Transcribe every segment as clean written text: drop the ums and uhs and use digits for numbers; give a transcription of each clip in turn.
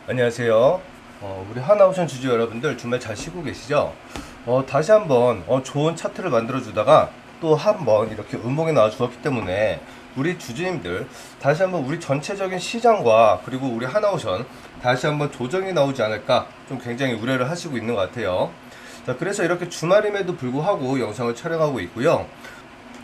안녕하세요. 우리 하나오션 주주 여러분들 주말 잘 쉬고 계시죠? 다시 한번 좋은 차트를 만들어 주다가 또 한번 이렇게 음봉에 나와 주었기 때문에 우리 주주님들 다시 한번 우리 전체적인 시장과 그리고 우리 하나오션 다시 한번 조정이 나오지 않을까 좀 굉장히 우려를 하시고 있는 것 같아요. 자, 그래서 이렇게 주말임에도 불구하고 영상을 촬영하고 있고요.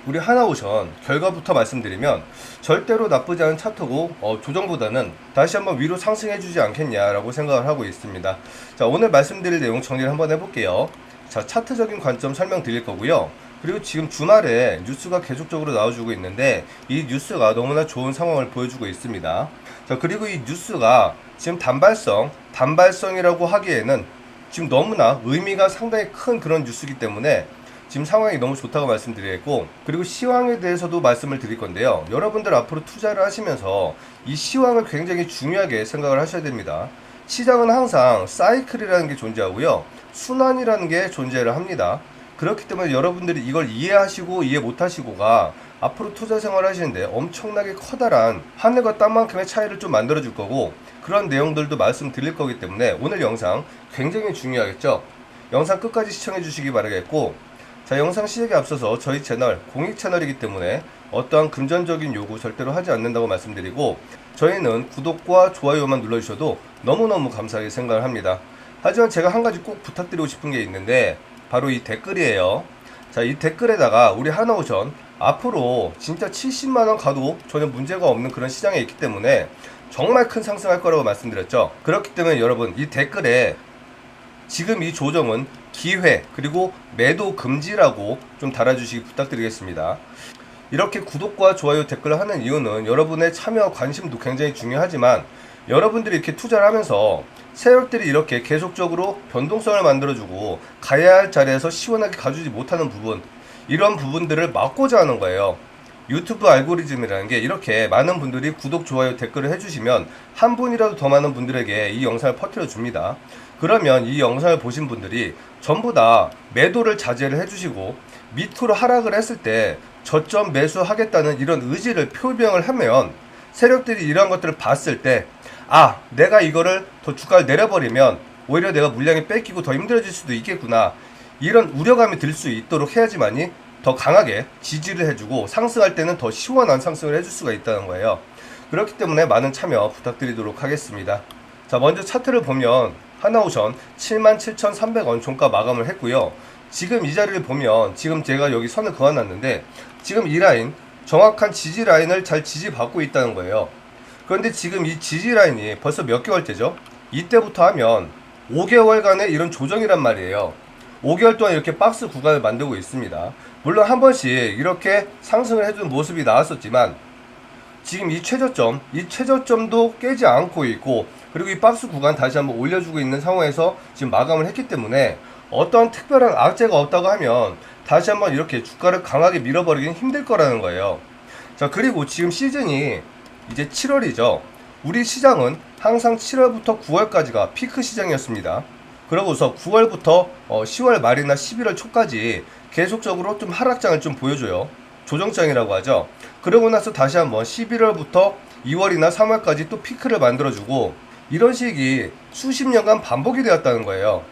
우리 하나오션 결과부터 말씀드리면 절대로 나쁘지 않은 차트고 조정보다는 다시 한번 위로 상승해주지 않겠냐라고 생각을 하고 있습니다. 자, 오늘 말씀드릴 내용 정리를 한번 해볼게요. 자, 차트적인 관점 설명드릴 거고요. 그리고 지금 주말에 뉴스가 계속적으로 나와주고 있는데 이 뉴스가 너무나 좋은 상황을 보여주고 있습니다. 자, 그리고 이 뉴스가 지금 단발성이라고 하기에는 지금 너무나 의미가 상당히 큰 그런 뉴스이기 때문에 지금 상황이 너무 좋다고 말씀드리겠고, 그리고 시황에 대해서도 말씀을 드릴 건데요. 여러분들 앞으로 투자를 하시면서 이 시황을 굉장히 중요하게 생각을 하셔야 됩니다. 시장은 항상 사이클이라는 게 존재하고요. 순환이라는 게 존재를 합니다. 그렇기 때문에 여러분들이 이걸 이해하시고 이해 못하시고가 앞으로 투자 생활 하시는데 엄청나게 커다란 하늘과 땅만큼의 차이를 좀 만들어 줄 거고, 그런 내용들도 말씀드릴 거기 때문에 오늘 영상 굉장히 중요하겠죠. 영상 끝까지 시청해 주시기 바라겠고, 자, 영상 시작에 앞서서 저희 채널 공익 채널이기 때문에 어떠한 금전적인 요구 절대로 하지 않는다고 말씀드리고, 저희는 구독과 좋아요만 눌러주셔도 너무너무 감사하게 생각을 합니다. 하지만 제가 한 가지 꼭 부탁드리고 싶은 게 있는데 바로 이 댓글이에요. 자, 이 댓글에다가 우리 하나오션 앞으로 진짜 70만원 가도 전혀 문제가 없는 그런 시장에 있기 때문에 정말 큰 상승할 거라고 말씀드렸죠. 그렇기 때문에 여러분 이 댓글에 지금 이 조정은 기회 그리고 매도 금지라고 좀 달아주시기 부탁드리겠습니다. 이렇게 구독과 좋아요 댓글을 하는 이유는 여러분의 참여와 관심도 굉장히 중요하지만, 여러분들이 이렇게 투자를 하면서 세력들이 이렇게 계속적으로 변동성을 만들어주고 가야 할 자리에서 시원하게 가주지 못하는 부분, 이런 부분들을 막고자 하는 거예요. 유튜브 알고리즘이라는 게 이렇게 많은 분들이 구독, 좋아요, 댓글을 해주시면 한 분이라도 더 많은 분들에게 이 영상을 퍼뜨려 줍니다. 그러면 이 영상을 보신 분들이 전부 다 매도를 자제를 해주시고 밑으로 하락을 했을 때 저점 매수하겠다는 이런 의지를 표명을 하면, 세력들이 이러한 것들을 봤을 때 내가 이거를 더 주가를 내려버리면 오히려 내가 물량이 뺏기고 더 힘들어질 수도 있겠구나, 이런 우려감이 들 수 있도록 해야지만이 더 강하게 지지를 해주고 상승할 때는 더 시원한 상승을 해줄 수가 있다는 거예요. 그렇기 때문에 많은 참여 부탁드리도록 하겠습니다. 자, 먼저 차트를 보면 하나오션 77,300원 종가 마감을 했고요. 지금 이 자리를 보면 지금 제가 여기 선을 그어놨는데 지금 이 라인 정확한 지지 라인을 잘 지지받고 있다는 거예요. 그런데 지금 이 지지 라인이 벌써 몇 개월째죠? 이때부터 하면 5개월간의 이런 조정이란 말이에요. 5개월 동안 이렇게 박스 구간을 만들고 있습니다. 물론 한 번씩 이렇게 상승을 해주는 모습이 나왔었지만 지금 이 최저점도 깨지 않고 있고, 그리고 이 박스 구간 다시 한번 올려주고 있는 상황에서 지금 마감을 했기 때문에 어떠한 특별한 악재가 없다고 하면 다시 한번 이렇게 주가를 강하게 밀어버리긴 힘들 거라는 거예요. 자, 그리고 지금 시즌이 이제 7월이죠. 우리 시장은 항상 7월부터 9월까지가 피크 시장이었습니다. 그러고서 9월부터 10월 말이나 11월 초까지 계속적으로 좀 하락장을 좀 보여줘요. 조정장이라고 하죠. 그러고 나서 다시 한번 11월부터 2월이나 3월까지 또 피크를 만들어주고, 이런 식이 수십 년간 반복이 되었다는 거예요.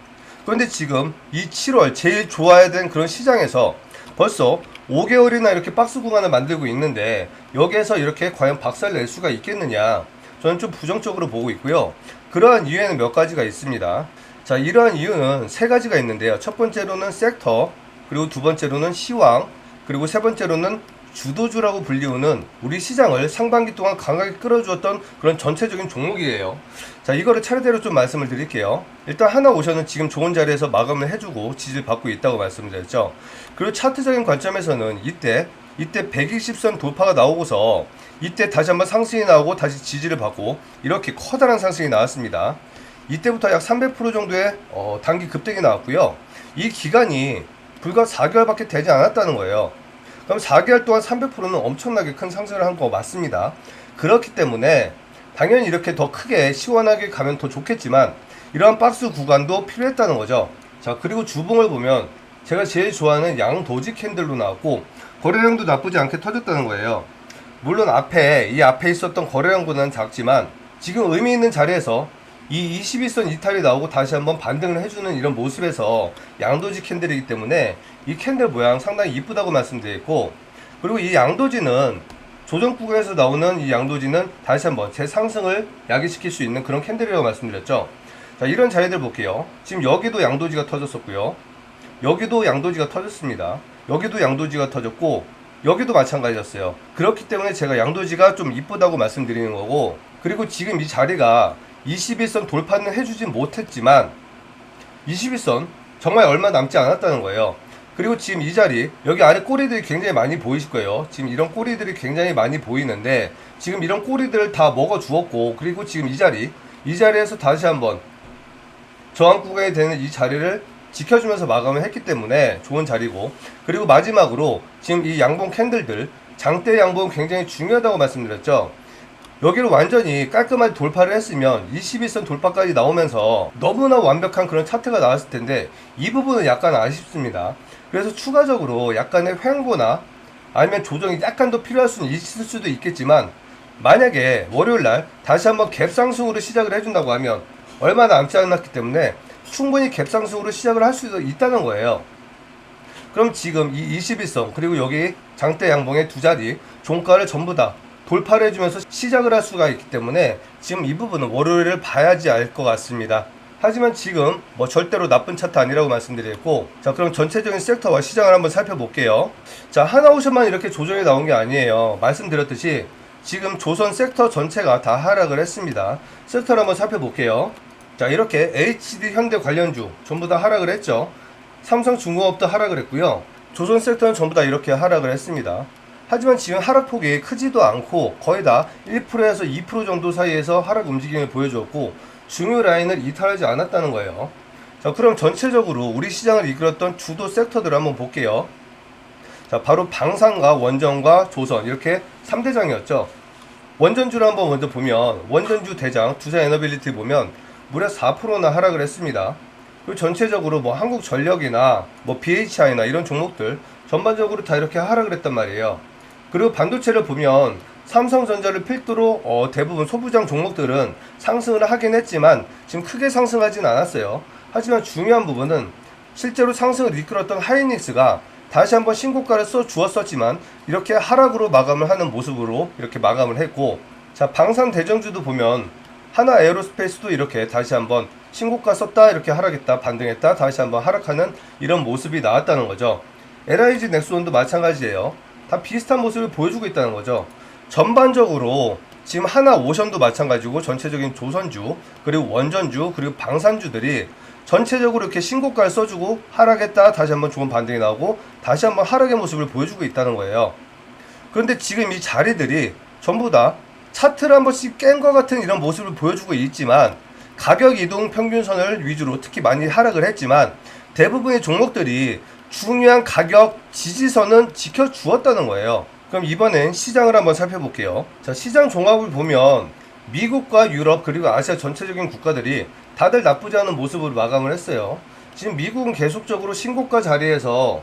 그런데 지금 이 7월 제일 좋아야 된 그런 시장에서 벌써 5개월이나 이렇게 박스 구간을 만들고 있는데 여기에서 이렇게 과연 박살 낼 수가 있겠느냐, 저는 좀 부정적으로 보고 있고요. 그러한 이유에는 몇 가지가 있습니다. 자, 이러한 이유는 세 가지가 있는데요. 첫 번째로는 섹터, 그리고 두 번째로는 시황, 그리고 세 번째로는 주도주라고 불리우는 우리 시장을 상반기 동안 강하게 끌어주었던 그런 전체적인 종목이에요. 자, 이거를 차례대로 좀 말씀을 드릴게요. 일단 하나오션은 지금 좋은 자리에서 마감을 해주고 지지를 받고 있다고 말씀드렸죠. 그리고 차트적인 관점에서는 이때 120선 돌파가 나오고서 이때 다시 한번 상승이 나오고 다시 지지를 받고 이렇게 커다란 상승이 나왔습니다. 이때부터 약 300% 정도의 단기 급등이 나왔고요. 이 기간이 불과 4개월밖에 되지 않았다는 거예요. 그럼 4개월 동안 300%는 엄청나게 큰 상승을 한 거 맞습니다. 그렇기 때문에 당연히 이렇게 더 크게 시원하게 가면 더 좋겠지만 이러한 박스 구간도 필요했다는 거죠. 자, 그리고 주봉을 보면 제가 제일 좋아하는 양도지 캔들로 나왔고 거래량도 나쁘지 않게 터졌다는 거예요. 물론 이 앞에 있었던 거래량보다는 작지만 지금 의미 있는 자리에서 이 21선 이탈이 나오고 다시 한번 반등을 해주는 이런 모습에서 양도지 캔들이기 때문에 이 캔들 모양 상당히 이쁘다고 말씀드렸고, 그리고 이 양도지는 조정 구간에서 나오는 이 양도지는 다시 한번 재상승을 야기시킬 수 있는 그런 캔들이라고 말씀드렸죠. 자, 이런 자리들 볼게요. 지금 여기도 양도지가 터졌었고요. 여기도 양도지가 터졌습니다. 여기도 양도지가 터졌고 여기도 마찬가지였어요. 그렇기 때문에 제가 양도지가 좀 이쁘다고 말씀드리는 거고, 그리고 지금 이 자리가 21선 돌파는 해주진 못했지만 21선 정말 얼마 남지 않았다는 거예요. 그리고 지금 이 자리 여기 아래 꼬리들이 굉장히 많이 보이실 거예요. 지금 이런 꼬리들이 굉장히 많이 보이는데 지금 이런 꼬리들을 다 먹어 주었고, 그리고 지금 이 자리에서 다시 한번 저항 구간이 되는 이 자리를 지켜주면서 마감을 했기 때문에 좋은 자리고, 그리고 마지막으로 지금 이 양봉 캔들들, 장대 양봉은 굉장히 중요하다고 말씀드렸죠. 여기를 완전히 깔끔하게 돌파를 했으면 21선 돌파까지 나오면서 너무나 완벽한 그런 차트가 나왔을 텐데 이 부분은 약간 아쉽습니다. 그래서 추가적으로 약간의 횡보나 아니면 조정이 약간 더 필요할 수는 있을 수도 있겠지만, 만약에 월요일날 다시 한번 갭상승으로 시작을 해준다고 하면 얼마 남지 않았기 때문에 충분히 갭상승으로 시작을 할 수도 있다는 거예요. 그럼 지금 이 21선 그리고 여기 장대 양봉의 두 자리 종가를 전부 다 돌파를 해주면서 시작을 할 수가 있기 때문에 지금 이 부분은 월요일을 봐야지 알 것 같습니다. 하지만 지금 뭐 절대로 나쁜 차트 아니라고 말씀드렸고, 자, 그럼 전체적인 섹터와 시장을 한번 살펴볼게요. 자, 하나오션만 이렇게 조정이 나온 게 아니에요. 말씀드렸듯이 지금 조선 섹터 전체가 다 하락을 했습니다. 섹터를 한번 살펴볼게요. 자, 이렇게 HD 현대 관련주 전부 다 하락을 했죠. 삼성중공업도 하락을 했고요. 조선 섹터는 전부 다 이렇게 하락을 했습니다. 하지만 지금 하락폭이 크지도 않고 거의 다 1%에서 2% 정도 사이에서 하락 움직임을 보여주었고 중요 라인을 이탈하지 않았다는 거예요. 자, 그럼 전체적으로 우리 시장을 이끌었던 주도 섹터들을 한번 볼게요. 자, 바로 방산과 원전과 조선, 이렇게 3대장이었죠. 원전주를 한번 먼저 보면 원전주 대장 두산에너빌리티 보면 무려 4%나 하락을 했습니다. 그리고 전체적으로 뭐 한국전력이나 뭐 BHI나 이런 종목들 전반적으로 다 이렇게 하락을 했단 말이에요. 그리고 반도체를 보면 삼성전자를 필두로 대부분 소부장 종목들은 상승을 하긴 했지만 지금 크게 상승하진 않았어요. 하지만 중요한 부분은 실제로 상승을 이끌었던 하이닉스가 다시 한번 신고가를 써 주었었지만 이렇게 하락으로 마감을 하는 모습으로 이렇게 마감을 했고, 자, 방산 대정주도 보면 하나 에어로스페이스도 이렇게 다시 한번 신고가 썼다 이렇게 하락했다 반등했다 다시 한번 하락하는 이런 모습이 나왔다는 거죠. LIG 넥스원도 마찬가지예요. 다 비슷한 모습을 보여주고 있다는 거죠. 전반적으로 지금 하나 오션도 마찬가지고 전체적인 조선주 그리고 원전주 그리고 방산주들이 전체적으로 이렇게 신고가를 써주고 하락했다 다시 한번 좋은 반등이 나오고 다시 한번 하락의 모습을 보여주고 있다는 거예요. 그런데 지금 이 자리들이 전부 다 차트를 한 번씩 깬 것 같은 이런 모습을 보여주고 있지만 가격 이동 평균선을 위주로 특히 많이 하락을 했지만 대부분의 종목들이 중요한 가격 지지선은 지켜주었다는 거예요. 그럼 이번엔 시장을 한번 살펴볼게요. 자, 시장 종합을 보면 미국과 유럽 그리고 아시아 전체적인 국가들이 다들 나쁘지 않은 모습으로 마감을 했어요. 지금 미국은 계속적으로 신고가 자리에서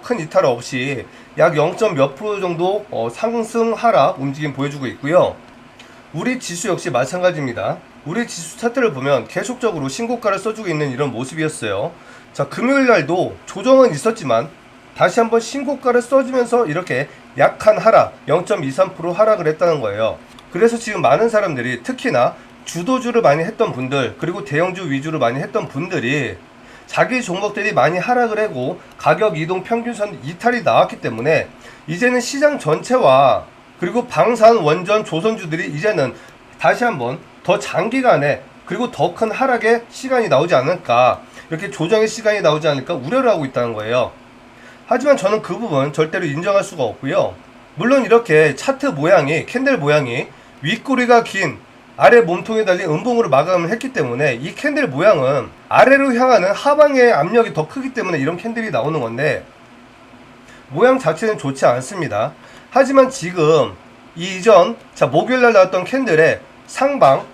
큰 이탈 없이 약 0. 몇 프로 정도 상승 하락 움직임 보여주고 있고요. 우리 지수 역시 마찬가지입니다. 우리 지수 차트를 보면 계속적으로 신고가를 써주고 있는 이런 모습이었어요. 자, 금요일 날도 조정은 있었지만 다시 한번 신고가를 써주면서 이렇게 약한 하락 0.23% 하락을 했다는 거예요. 그래서 지금 많은 사람들이 특히나 주도주를 많이 했던 분들 그리고 대형주 위주로 많이 했던 분들이 자기 종목들이 많이 하락을 하고 가격 이동 평균선 이탈이 나왔기 때문에 이제는 시장 전체와 그리고 방산 원전 조선주들이 이제는 다시 한번 더 장기간에 그리고 더 큰 하락의 시간이 나오지 않을까, 이렇게 조정의 시간이 나오지 않을까 우려를 하고 있다는 거예요. 하지만 저는 그 부분 절대로 인정할 수가 없고요. 물론 이렇게 차트 모양이 캔들 모양이 윗꼬리가 긴 아래 몸통에 달린 음봉으로 마감을 했기 때문에 이 캔들 모양은 아래로 향하는 하방의 압력이 더 크기 때문에 이런 캔들이 나오는 건데 모양 자체는 좋지 않습니다. 하지만 지금 이전 목요일날 나왔던 캔들의 상방,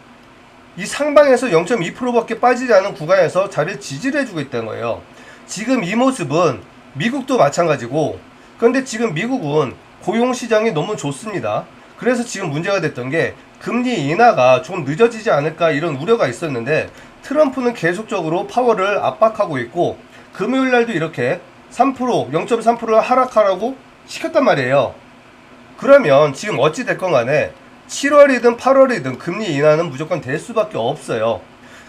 이 상방에서 0.2%밖에 빠지지 않은 구간에서 자리를 지지를 해주고 있다는 거예요. 지금 이 모습은 미국도 마찬가지고, 그런데 지금 미국은 고용시장이 너무 좋습니다. 그래서 지금 문제가 됐던 게 금리 인하가 좀 늦어지지 않을까 이런 우려가 있었는데 트럼프는 계속적으로 파월을 압박하고 있고 금요일 날도 이렇게 3%, 0.3%를 하락하라고 시켰단 말이에요. 그러면 지금 어찌 됐건 간에 7월이든 8월이든 금리 인하는 무조건 될 수밖에 없어요.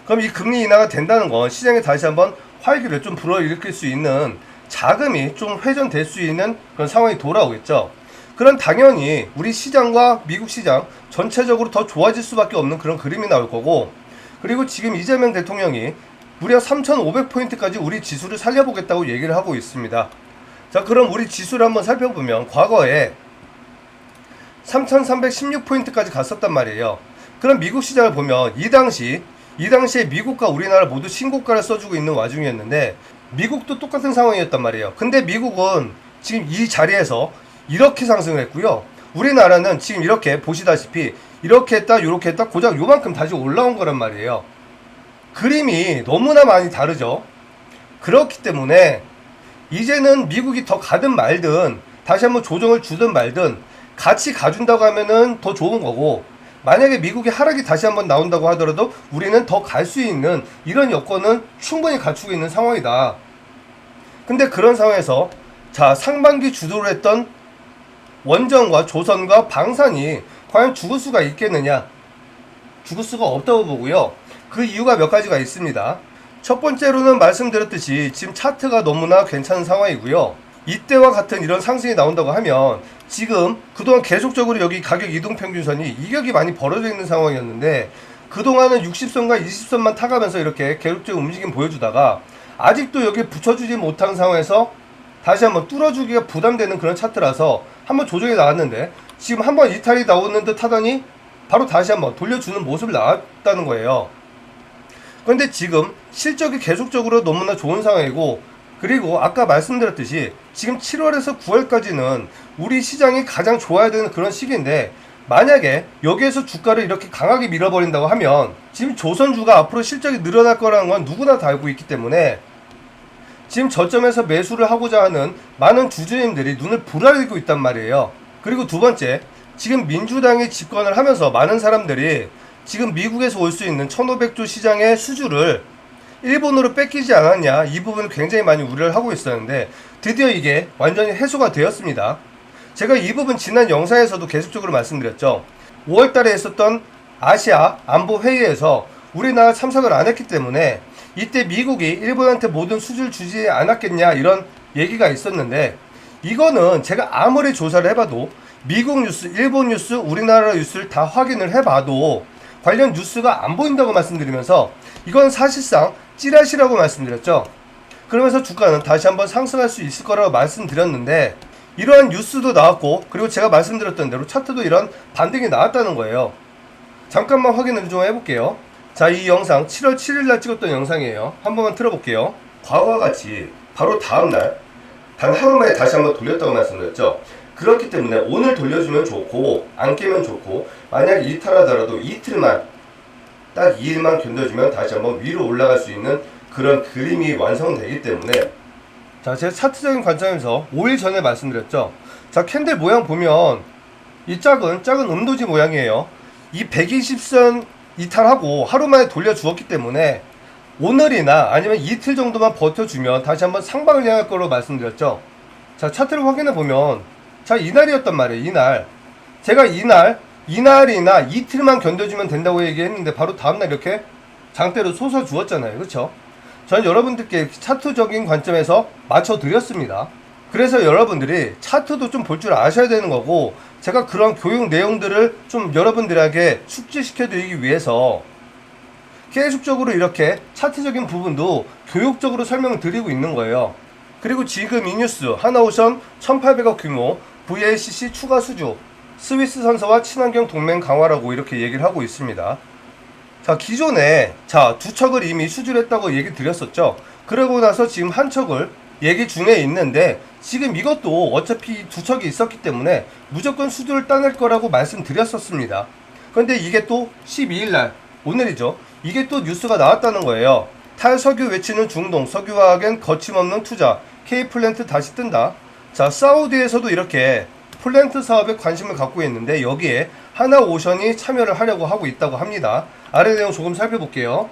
그럼 이 금리 인하가 된다는 건 시장에 다시 한번 활기를 좀 불어일으킬 수 있는 자금이 좀 회전될 수 있는 그런 상황이 돌아오겠죠. 그럼 당연히 우리 시장과 미국 시장 전체적으로 더 좋아질 수밖에 없는 그런 그림이 나올 거고, 그리고 지금 이재명 대통령이 무려 3,500포인트까지 우리 지수를 살려보겠다고 얘기를 하고 있습니다. 자, 그럼 우리 지수를 한번 살펴보면 과거에 3,316포인트까지 갔었단 말이에요. 그럼 미국 시장을 보면 이 당시에 미국과 우리나라 모두 신고가를 써주고 있는 와중이었는데 미국도 똑같은 상황이었단 말이에요. 근데 미국은 지금 이 자리에서 이렇게 상승을 했고요. 우리나라는 지금 이렇게 보시다시피 이렇게 했다 요렇게 했다 고작 요만큼 다시 올라온 거란 말이에요. 그림이 너무나 많이 다르죠. 그렇기 때문에 이제는 미국이 더 가든 말든 다시 한번 조정을 주든 말든 같이 가준다고 하면은 더 좋은 거고, 만약에 미국의 하락이 다시 한번 나온다고 하더라도 우리는 더 갈 수 있는 이런 여건은 충분히 갖추고 있는 상황이다. 근데 그런 상황에서 자, 상반기 주도를 했던 원전과 조선과 방산이 과연 죽을 수가 있겠느냐? 죽을 수가 없다고 보고요. 그 이유가 몇 가지가 있습니다. 첫 번째로는 말씀드렸듯이 지금 차트가 너무나 괜찮은 상황이고요. 이때와 같은 이런 상승이 나온다고 하면 지금 그동안 계속적으로 여기 가격 이동평균선이 이격이 많이 벌어져 있는 상황이었는데 그동안은 60선과 20선만 타가면서 이렇게 계속적인 움직임 보여주다가 아직도 여기 붙여주지 못한 상황에서 다시 한번 뚫어주기가 부담되는 그런 차트라서 한번 조정이 나왔는데 지금 한번 이탈이 나오는 듯 하더니 바로 다시 한번 돌려주는 모습을 나왔다는 거예요. 그런데 지금 실적이 계속적으로 너무나 좋은 상황이고, 그리고 아까 말씀드렸듯이 지금 7월에서 9월까지는 우리 시장이 가장 좋아야 되는 그런 시기인데 만약에 여기에서 주가를 이렇게 강하게 밀어버린다고 하면 지금 조선주가 앞으로 실적이 늘어날 거라는 건 누구나 다 알고 있기 때문에 지금 저점에서 매수를 하고자 하는 많은 주주님들이 눈을 부라리고 있단 말이에요. 그리고 두 번째, 지금 민주당이 집권을 하면서 많은 사람들이 지금 미국에서 올 수 있는 1500조 시장의 수주를 일본으로 뺏기지 않았냐, 이 부분을 굉장히 많이 우려를 하고 있었는데 드디어 이게 완전히 해소가 되었습니다. 제가 이 부분 지난 영상에서도 계속적으로 말씀드렸죠. 5월달에 있었던 아시아 안보 회의에서 우리나라 참석을 안 했기 때문에 이때 미국이 일본한테 모든 수주를 주지 않았겠냐 이런 얘기가 있었는데, 이거는 제가 아무리 조사를 해봐도 미국 뉴스, 일본 뉴스, 우리나라 뉴스를 다 확인을 해봐도 관련 뉴스가 안 보인다고 말씀드리면서 이건 사실상 찌라시라고 말씀드렸죠. 그러면서 주가는 다시 한번 상승할 수 있을 거라고 말씀드렸는데 이러한 뉴스도 나왔고, 그리고 제가 말씀드렸던 대로 차트도 이런 반등이 나왔다는 거예요. 잠깐만 확인을 좀 해볼게요. 자, 이 영상 7월 7일날 찍었던 영상이에요. 한 번만 틀어볼게요. 과거와 같이 바로 다음날 단 하루 만에 다시 한번 돌렸다고 말씀드렸죠. 그렇기 때문에 오늘 돌려주면 좋고 안 깨면 좋고, 만약 이탈하더라도 이틀만 딱 2일만 견뎌주면 다시 한번 위로 올라갈 수 있는 그런 그림이 완성되기 때문에, 자, 제가 차트적인 관점에서 5일 전에 말씀드렸죠. 자, 캔들 모양 보면 이 작은 음도지 모양이에요. 이 120선 이탈하고 하루 만에 돌려주었기 때문에 오늘이나 아니면 이틀 정도만 버텨주면 다시 한번 상방을 향할 거로 말씀드렸죠. 자, 차트를 확인해 보면 자, 이날이었단 말이에요. 이날 제가 이날이나 이틀만 견뎌주면 된다고 얘기했는데 바로 다음날 이렇게 장대로 솟아 주었잖아요. 그렇죠? 저는 여러분들께 차트적인 관점에서 맞춰드렸습니다. 그래서 여러분들이 차트도 좀 볼 줄 아셔야 되는 거고, 제가 그런 교육 내용들을 좀 여러분들에게 숙지시켜드리기 위해서 계속적으로 이렇게 차트적인 부분도 교육적으로 설명을 드리고 있는 거예요. 그리고 지금 이 뉴스, 하나오션 1800억 규모 VLCC 추가 수주, 스위스 선서와 친환경 동맹 강화라고 이렇게 얘기를 하고 있습니다. 자, 기존에 두 척을 이미 수주를 했다고 얘기 드렸었죠. 그러고 나서 지금 한 척을 얘기 중에 있는데 지금 이것도 어차피 두 척이 있었기 때문에 무조건 수주를 따낼 거라고 말씀드렸었습니다. 그런데 이게 또 12일날 오늘이죠. 이게 또 뉴스가 나왔다는 거예요. 탈석유 외치는 중동, 석유화학엔 거침없는 투자, K플랜트 다시 뜬다. 자, 사우디에서도 이렇게 플랜트 사업에 관심을 갖고 있는데 여기에 하나오션이 참여를 하려고 하고 있다고 합니다. 아래 내용 조금 살펴볼게요.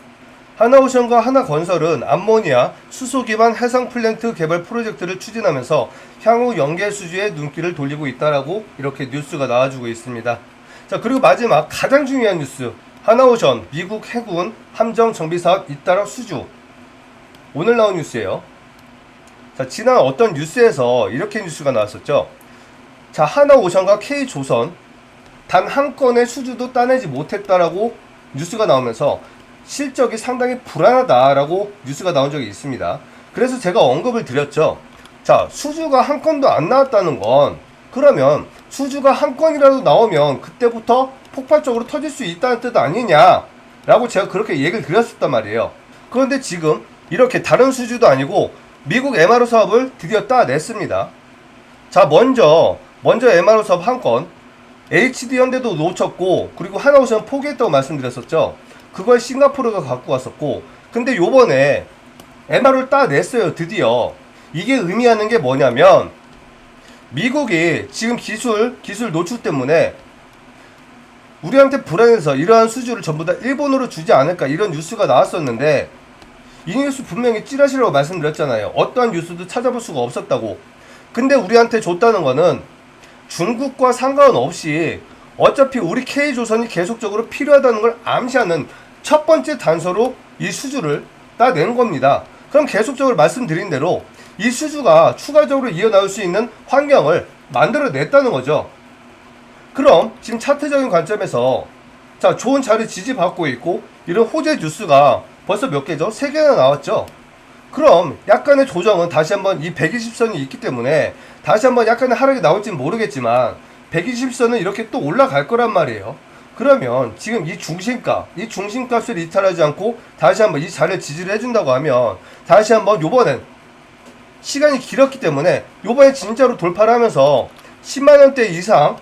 하나오션과 하나건설은 암모니아, 수소 기반 해상 플랜트 개발 프로젝트를 추진하면서 향후 연계 수주에 눈길을 돌리고 있다라고 이렇게 뉴스가 나와주고 있습니다. 자, 그리고 마지막 가장 중요한 뉴스. 하나오션 미국 해군 함정 정비 사업 잇따라 수주. 오늘 나온 뉴스예요. 자, 지난 어떤 뉴스에서 이렇게 뉴스가 나왔었죠. 자, 하나오션과 K조선 단 한 건의 수주도 따내지 못했다라고 뉴스가 나오면서 실적이 상당히 불안하다라고 뉴스가 나온 적이 있습니다. 그래서 제가 언급을 드렸죠. 자, 수주가 한 건도 안 나왔다는 건 그러면 수주가 한 건이라도 나오면 그때부터 폭발적으로 터질 수 있다는 뜻 아니냐라고 제가 그렇게 얘기를 드렸었단 말이에요. 그런데 지금 이렇게 다른 수주도 아니고 미국 MRO 사업을 드디어 따냈습니다. 자, 먼저 MRO 사업 한 건 HD현대도 놓쳤고 그리고 하나오션 포기했다고 말씀드렸었죠. 그걸 싱가포르가 갖고 왔었고, 근데 요번에 MRO를 따냈어요. 드디어. 이게 의미하는 게 뭐냐면 미국이 지금 기술 노출 때문에 우리한테 불안해서 이러한 수주를 전부 다 일본으로 주지 않을까 이런 뉴스가 나왔었는데, 이 뉴스 분명히 찌라시라고 말씀드렸잖아요. 어떠한 뉴스도 찾아볼 수가 없었다고. 근데 우리한테 줬다는 거는 중국과 상관없이 어차피 우리 K조선이 계속적으로 필요하다는 걸 암시하는 첫 번째 단서로 이 수주를 따낸 겁니다. 그럼 계속적으로 말씀드린 대로 이 수주가 추가적으로 이어나올 수 있는 환경을 만들어냈다는 거죠. 그럼 지금 차트적인 관점에서 자, 좋은 자리 지지받고 있고 이런 호재 뉴스가 벌써 몇 개죠? 3개나 나왔죠. 그럼 약간의 조정은 다시 한번 이 120선이 있기 때문에 다시 한번 약간의 하락이 나올지는 모르겠지만 120선은 이렇게 또 올라갈 거란 말이에요. 그러면 지금 이 중심값을 이탈하지 않고 다시 한번 이 자리를 지지를 해준다고 하면 다시 한번 요번엔 시간이 길었기 때문에 요번에 진짜로 돌파를 하면서 10만원대 이상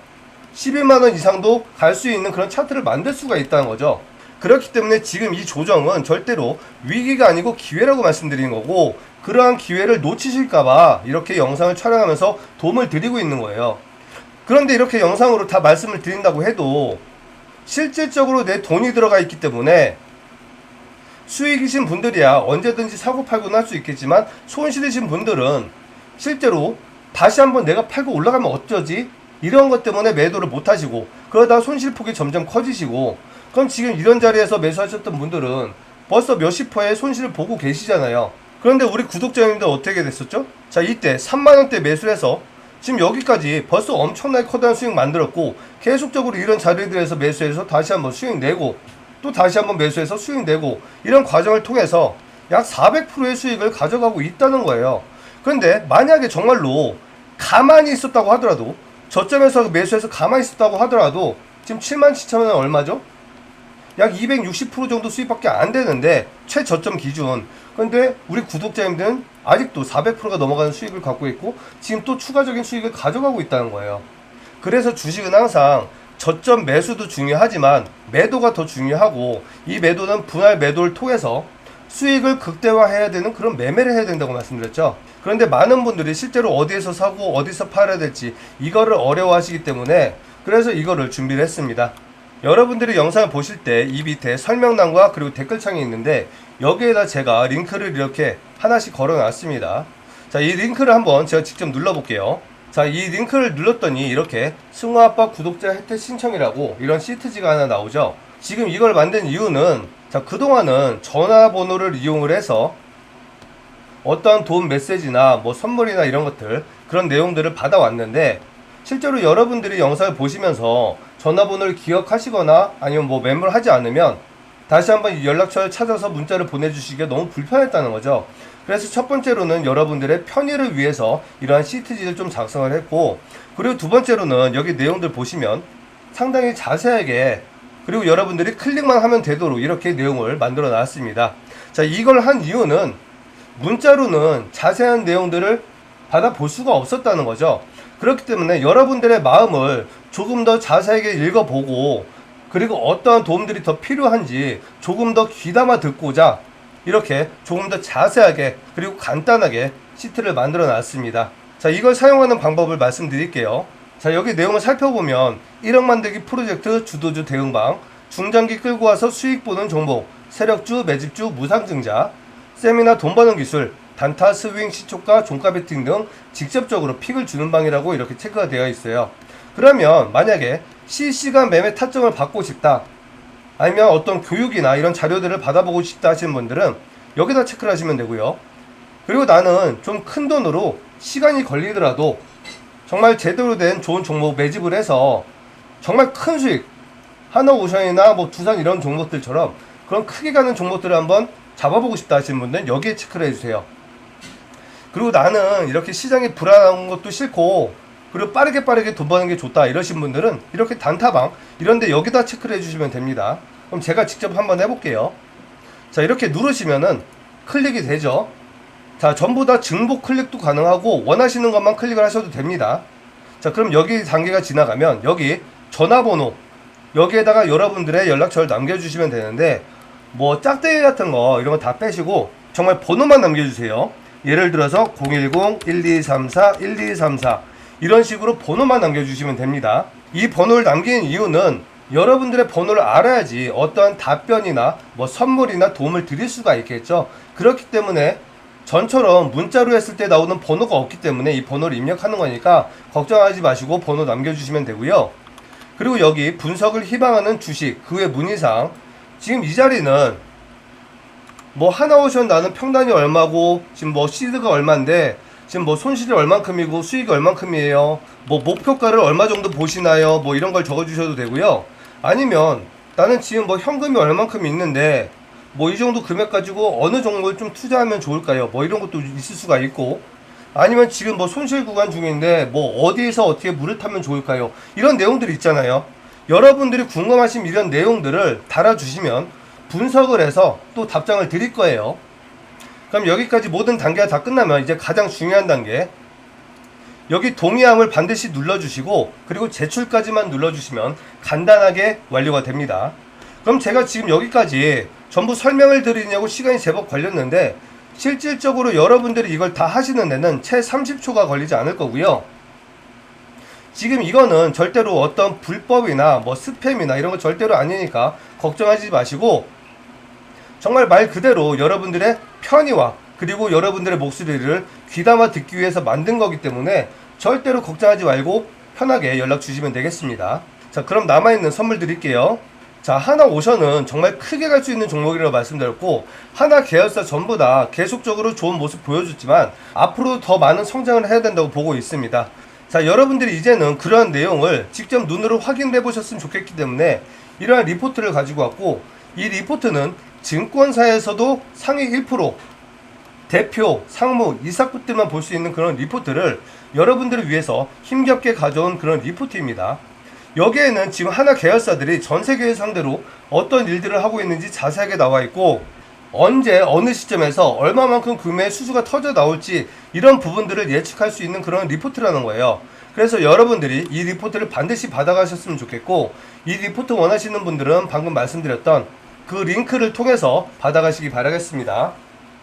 11만원 이상도 갈 수 있는 그런 차트를 만들 수가 있다는 거죠. 그렇기 때문에 지금 이 조정은 절대로 위기가 아니고 기회라고 말씀드리는 거고, 그러한 기회를 놓치실까봐 이렇게 영상을 촬영하면서 도움을 드리고 있는 거예요. 그런데 이렇게 영상으로 다 말씀을 드린다고 해도 실질적으로 내 돈이 들어가 있기 때문에 수익이신 분들이야 언제든지 사고팔고는 할 수 있겠지만, 손실이신 분들은 실제로 다시 한번 내가 팔고 올라가면 어쩌지? 이런 것 때문에 매도를 못 하시고 그러다 손실폭이 점점 커지시고, 그럼 지금 이런 자리에서 매수하셨던 분들은 벌써 몇십 퍼의 손실을 보고 계시잖아요. 그런데 우리 구독자님들 어떻게 됐었죠? 자, 이때 3만원대 매수해서 지금 여기까지 벌써 엄청나게 커다란 수익 만들었고, 계속적으로 이런 자리들에서 매수해서 다시 한번 수익 내고 또 다시 한번 매수해서 수익 내고 이런 과정을 통해서 약 400%의 수익을 가져가고 있다는 거예요. 그런데 만약에 정말로 가만히 있었다고 하더라도, 저점에서 매수해서 가만히 있었다고 하더라도 지금 77,000원 얼마죠? 약 260% 정도 수익밖에 안 되는데, 최저점 기준. 근데 우리 구독자님들은 아직도 400%가 넘어가는 수익을 갖고 있고 지금 또 추가적인 수익을 가져가고 있다는 거예요. 그래서 주식은 항상 저점 매수도 중요하지만 매도가 더 중요하고, 이 매도는 분할 매도를 통해서 수익을 극대화해야 되는 그런 매매를 해야 된다고 말씀드렸죠. 그런데 많은 분들이 실제로 어디에서 사고 어디서 팔아야 될지 이거를 어려워하시기 때문에 그래서 이거를 준비를 했습니다. 여러분들이 영상을 보실 때 이 밑에 설명란과 그리고 댓글창이 있는데 여기에다 제가 링크를 이렇게 하나씩 걸어 놨습니다. 자, 이 링크를 한번 제가 직접 눌러 볼게요. 자, 이 링크를 눌렀더니 이렇게 승화아빠 구독자 혜택 신청이라고 이런 시트지가 하나 나오죠. 지금 이걸 만든 이유는, 자, 그동안은 전화번호를 이용을 해서 어떠한 도움 메시지나 뭐 선물이나 이런 것들, 그런 내용들을 받아왔는데, 실제로 여러분들이 영상을 보시면서 전화번호를 기억하시거나 아니면 뭐 메모를 하지 않으면 다시 한번 연락처를 찾아서 문자를 보내주시기가 너무 불편했다는 거죠. 그래서 첫 번째로는 여러분들의 편의를 위해서 이러한 시트지를 좀 작성을 했고, 그리고 두 번째로는 여기 내용들 보시면 상당히 자세하게, 그리고 여러분들이 클릭만 하면 되도록 이렇게 내용을 만들어 놨습니다. 자, 이걸 한 이유는 문자로는 자세한 내용들을 받아볼 수가 없었다는 거죠. 그렇기 때문에 여러분들의 마음을 조금 더 자세하게 읽어보고, 그리고 어떠한 도움들이 더 필요한지 조금 더 귀담아 듣고자 이렇게 조금 더 자세하게 그리고 간단하게 시트를 만들어 놨습니다. 자, 이걸 사용하는 방법을 말씀드릴게요. 자, 여기 내용을 살펴보면 1억 만들기 프로젝트 주도주 대응방, 중장기 끌고 와서 수익 보는 종목, 세력주, 매집주, 무상증자, 세미나 돈 버는 기술, 단타, 스윙, 시초가, 종가 베팅 등 직접적으로 픽을 주는 방이라고 이렇게 체크가 되어 있어요. 그러면 만약에 실시간 매매 타점을 받고 싶다, 아니면 어떤 교육이나 이런 자료들을 받아보고 싶다 하시는 분들은 여기다 체크를 하시면 되고요. 그리고 나는 좀 큰 돈으로 시간이 걸리더라도 정말 제대로 된 좋은 종목 매집을 해서 정말 큰 수익, 하나오션이나 뭐 두산 이런 종목들처럼 그런 크게 가는 종목들을 한번 잡아보고 싶다 하시는 분들은 여기에 체크를 해주세요. 그리고 나는 이렇게 시장이 불안한 것도 싫고, 그리고 빠르게 돈 버는 게 좋다 이러신 분들은 이렇게 단타방 이런데 여기다 체크를 해주시면 됩니다. 그럼 제가 직접 한번 해볼게요. 자, 이렇게 누르시면은 클릭이 되죠. 자, 전부 다 증복 클릭도 가능하고 원하시는 것만 클릭을 하셔도 됩니다. 자, 그럼 여기 단계가 지나가면 여기 전화번호, 여기에다가 여러분들의 연락처를 남겨주시면 되는데, 뭐 짝대기 같은 거 이런 거 다 빼시고 정말 번호만 남겨주세요. 예를 들어서 010-1234-1234 이런 식으로 번호만 남겨주시면 됩니다. 이 번호를 남기는 이유는 여러분들의 번호를 알아야지 어떠한 답변이나 뭐 선물이나 도움을 드릴 수가 있겠죠. 그렇기 때문에 전처럼 문자로 했을 때 나오는 번호가 없기 때문에 이 번호를 입력하는 거니까 걱정하지 마시고 번호 남겨주시면 되고요. 그리고 여기 분석을 희망하는 주식, 그 외 문의사항, 지금 이 자리는 뭐 하나오션 나는 평단이 얼마고 지금 뭐 시드가 얼마인데 지금 뭐 손실이 얼만큼이고 수익이 얼만큼이에요, 뭐 목표가를 얼마 정도 보시나요, 뭐 이런 걸 적어주셔도 되고요. 아니면 나는 지금 뭐 현금이 얼만큼 있는데 뭐 이 정도 금액 가지고 어느 종목을 좀 투자하면 좋을까요, 뭐 이런 것도 있을 수가 있고, 아니면 지금 뭐 손실 구간 중인데 뭐 어디에서 어떻게 물을 타면 좋을까요, 이런 내용들이 있잖아요. 여러분들이 궁금하신 이런 내용들을 달아주시면 분석을 해서 또 답장을 드릴 거예요. 그럼 여기까지 모든 단계가 다 끝나면 이제 가장 중요한 단계, 여기 동의함을 반드시 눌러주시고 그리고 제출까지만 눌러주시면 간단하게 완료가 됩니다. 그럼 제가 지금 여기까지 전부 설명을 드리냐고 시간이 제법 걸렸는데, 실질적으로 여러분들이 이걸 다 하시는 데는 채 30초가 걸리지 않을 거고요. 지금 이거는 절대로 어떤 불법이나 뭐 스팸이나 이런 거 절대로 아니니까 걱정하지 마시고, 정말 말 그대로 여러분들의 편의와 그리고 여러분들의 목소리를 귀담아 듣기 위해서 만든 거기 때문에 절대로 걱정하지 말고 편하게 연락 주시면 되겠습니다. 자, 그럼 남아있는 선물 드릴게요. 자, 하나오션은 정말 크게 갈 수 있는 종목이라고 말씀드렸고, 하나 계열사 전부 다 계속적으로 좋은 모습 보여줬지만 앞으로 더 많은 성장을 해야 된다고 보고 있습니다. 자, 여러분들이 이제는 그러한 내용을 직접 눈으로 확인해 보셨으면 좋겠기 때문에 이러한 리포트를 가지고 왔고, 이 리포트는 증권사에서도 상위 1%, 대표, 상무, 이사급들만 볼 수 있는 그런 리포트를 여러분들을 위해서 힘겹게 가져온 그런 리포트입니다. 여기에는 지금 하나 계열사들이 전 세계 상대로 어떤 일들을 하고 있는지 자세하게 나와 있고, 언제 어느 시점에서 얼마만큼 구매 수수가 터져 나올지 이런 부분들을 예측할 수 있는 그런 리포트라는 거예요. 그래서 여러분들이 이 리포트를 반드시 받아가셨으면 좋겠고, 이 리포트 원하시는 분들은 방금 말씀드렸던 그 링크를 통해서 받아가시기 바라겠습니다.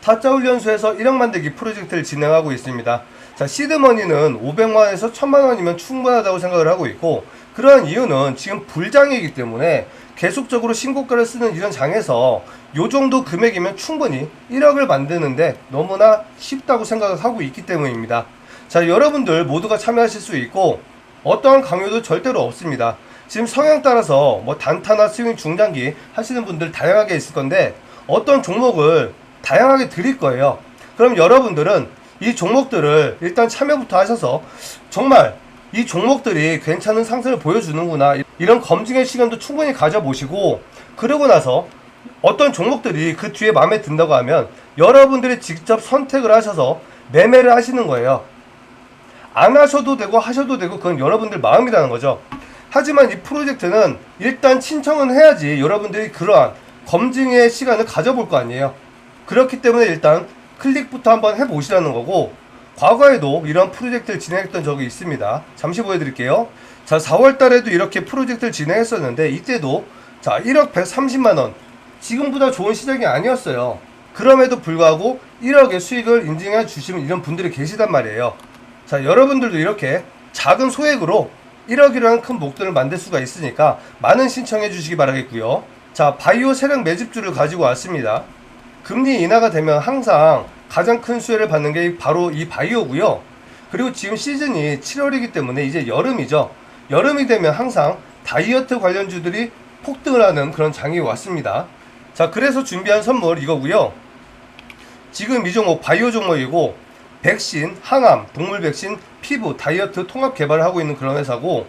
타짜훈련소에서 1억 만들기 프로젝트를 진행하고 있습니다. 자, 시드머니는 500만원에서 1000만원이면 충분하다고 생각을 하고 있고, 그러한 이유는 지금 불장이기 때문에 계속적으로 신고가를 쓰는 이런 장에서 요 정도 금액이면 충분히 1억을 만드는데 너무나 쉽다고 생각을 하고 있기 때문입니다. 자, 여러분들 모두가 참여하실 수 있고 어떠한 강요도 절대로 없습니다. 지금 성향 따라서 뭐 단타나 스윙 중장기 하시는 분들 다양하게 있을 건데 어떤 종목을 다양하게 드릴 거예요. 그럼 여러분들은 이 종목들을 일단 참여부터 하셔서 정말 이 종목들이 괜찮은 상승을 보여주는구나, 이런 검증의 시간도 충분히 가져보시고, 그러고 나서 어떤 종목들이 그 뒤에 마음에 든다고 하면 여러분들이 직접 선택을 하셔서 매매를 하시는 거예요. 안 하셔도 되고 하셔도 되고 그건 여러분들 마음이라는 거죠. 하지만 이 프로젝트는 일단 신청은 해야지 여러분들이 그러한 검증의 시간을 가져볼 거 아니에요. 그렇기 때문에 일단 클릭부터 한번 해보시라는 거고, 과거에도 이런 프로젝트를 진행했던 적이 있습니다. 잠시 보여드릴게요. 자, 4월 달에도 이렇게 프로젝트를 진행했었는데 이때도 자 1억 130만원, 지금보다 좋은 시장이 아니었어요. 그럼에도 불구하고 1억의 수익을 인증해 주시는 이런 분들이 계시단 말이에요. 자, 여러분들도 이렇게 작은 소액으로 1억이라는 큰 목돈을 만들 수가 있으니까 많은 신청해 주시기 바라겠고요. 자, 바이오 세력 매집주를 가지고 왔습니다. 금리 인하가 되면 항상 가장 큰 수혜를 받는 게 바로 이 바이오고요. 그리고 지금 시즌이 7월이기 때문에 이제 여름이죠. 여름이 되면 항상 다이어트 관련주들이 폭등을 하는 그런 장이 왔습니다. 자, 그래서 준비한 선물 이거고요. 지금 이 종목 바이오 종목이고, 백신, 항암, 동물 백신, 피부, 다이어트 통합 개발을 하고 있는 그런 회사고,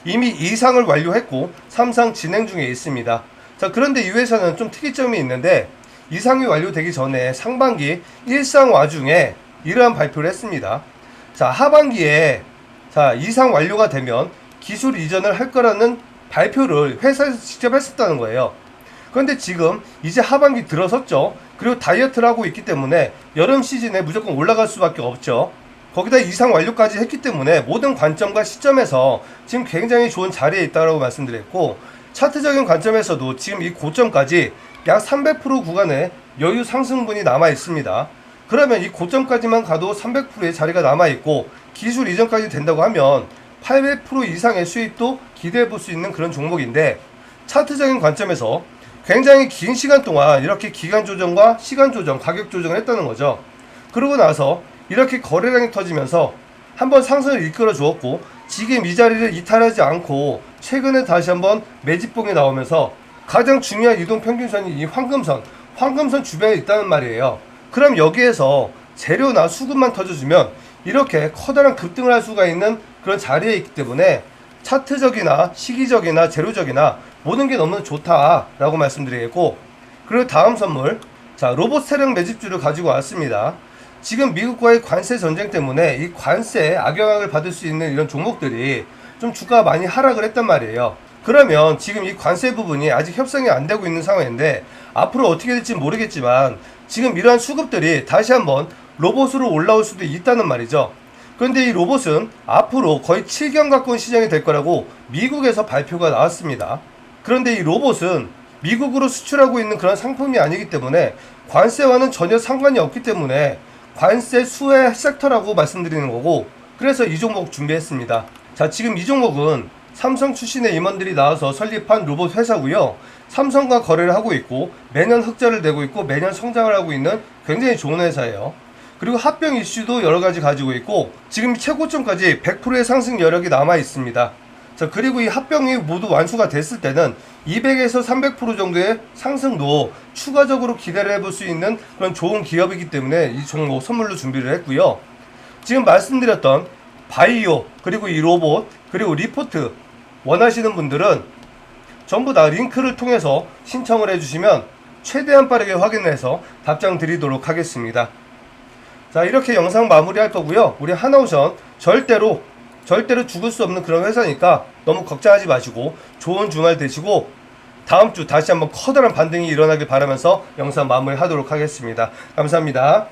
이미 2상을 완료했고 3상 진행 중에 있습니다. 자, 그런데 이 회사는 좀 특이점이 있는데, 2상이 완료되기 전에 상반기 1상 와중에 이러한 발표를 했습니다. 자, 하반기에 2상 완료가 되면 기술 이전을 할 거라는 발표를 회사에서 직접 했었다는 거예요. 그런데 지금 이제 하반기 들어섰죠. 그리고 다이어트를 하고 있기 때문에 여름 시즌에 무조건 올라갈 수밖에 없죠. 거기다 이상 완료까지 했기 때문에 모든 관점과 시점에서 지금 굉장히 좋은 자리에 있다고 말씀드렸고, 차트적인 관점에서도 지금 이 고점까지 약 300% 구간의 여유 상승분이 남아 있습니다. 그러면 이 고점까지만 가도 300%의 자리가 남아 있고 기술 이전까지 된다고 하면 800% 이상의 수익도 기대해 볼 수 있는 그런 종목인데, 차트적인 관점에서 굉장히 긴 시간 동안 이렇게 기간 조정과 시간 조정, 가격 조정을 했다는 거죠. 그러고 나서 이렇게 거래량이 터지면서 한번 상승을 이끌어 주었고, 지금 이 자리를 이탈하지 않고 최근에 다시 한번 매집봉이 나오면서 가장 중요한 이동 평균선이 이 황금선 주변에 있다는 말이에요. 그럼 여기에서 재료나 수급만 터져주면 이렇게 커다란 급등을 할 수가 있는 그런 자리에 있기 때문에 차트적이나 시기적이나 재료적이나 모든 게 너무 좋다라고 말씀드리겠고, 그리고 다음 선물, 자, 로봇 세력 매집주를 가지고 왔습니다. 지금 미국과의 관세 전쟁 때문에 이 관세에 악영향을 받을 수 있는 이런 종목들이 좀 주가가 많이 하락을 했단 말이에요. 그러면 지금 이 관세 부분이 아직 협상이 안 되고 있는 상황인데 앞으로 어떻게 될지 모르겠지만 지금 이러한 수급들이 다시 한번 로봇으로 올라올 수도 있다는 말이죠. 그런데 이 로봇은 앞으로 거의 7개월 가까운 시장이 될 거라고 미국에서 발표가 나왔습니다. 그런데 이 로봇은 미국으로 수출하고 있는 그런 상품이 아니기 때문에 관세와는 전혀 상관이 없기 때문에 관세 수혜 섹터라고 말씀드리는 거고, 그래서 이 종목 준비했습니다. 자, 지금 이 종목은 삼성 출신의 임원들이 나와서 설립한 로봇 회사고요. 삼성과 거래를 하고 있고 매년 흑자를 내고 있고 매년 성장을 하고 있는 굉장히 좋은 회사예요. 그리고 합병 이슈도 여러 가지 가지고 있고 지금 최고점까지 100%의 상승 여력이 남아 있습니다. 자, 그리고 이 합병이 모두 완수가 됐을 때는 200에서 300% 정도의 상승도 추가적으로 기대를 해볼 수 있는 그런 좋은 기업이기 때문에 이 종목 선물로 준비를 했고요. 지금 말씀드렸던 바이오, 그리고 이 로봇, 그리고 리포트 원하시는 분들은 전부 다 링크를 통해서 신청을 해주시면 최대한 빠르게 확인해서 답장 드리도록 하겠습니다. 자, 이렇게 영상 마무리할 거고요. 우리 하나오션 절대로 죽을 수 없는 그런 회사니까 너무 걱정하지 마시고 좋은 주말 되시고 다음 주 다시 한번 커다란 반등이 일어나길 바라면서 영상 마무리하도록 하겠습니다. 감사합니다.